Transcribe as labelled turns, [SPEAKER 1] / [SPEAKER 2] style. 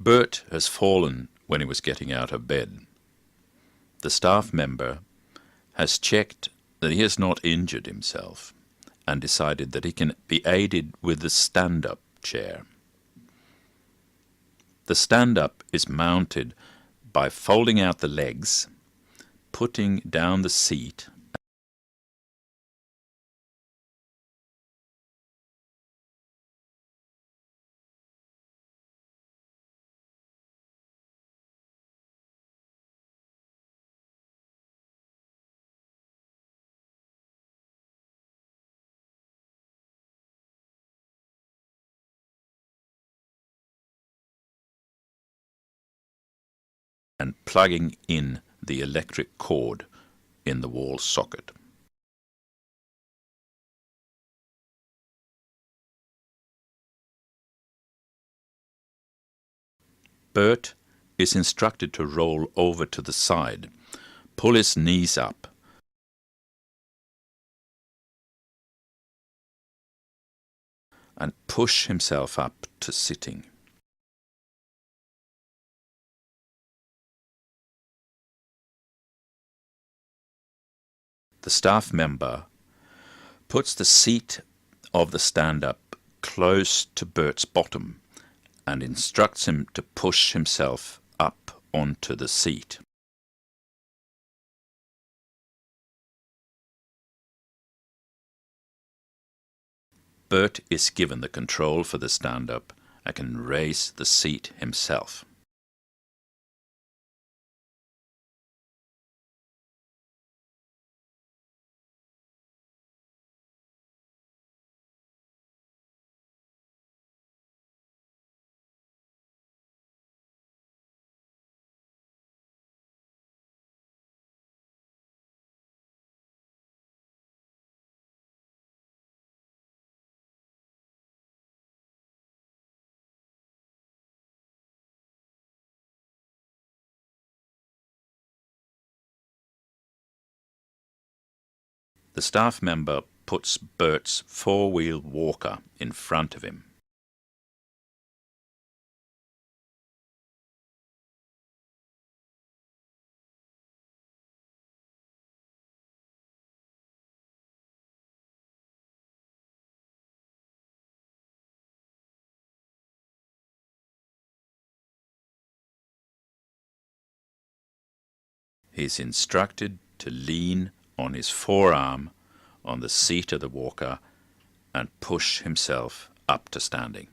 [SPEAKER 1] Bert has fallen when he was getting out of bed. The staff member has checked that he has not injured himself and decided that he can be aided with the stand-up chair. The stand-up is mounted by folding out the legs, putting down the seat, and plugging in the electric cord in the wall socket. Bert is instructed to roll over to the side, pull his knees up, and push himself up to sitting. The staff member puts the seat of the stand-up close to Bert's bottom and instructs him to push himself up onto the seat. Bert is given the control for the stand-up and can raise the seat himself. The staff member puts Bert's four-wheel walker in front of him. He is instructed to lean on his forearm on the seat of the walker and push himself up to standing.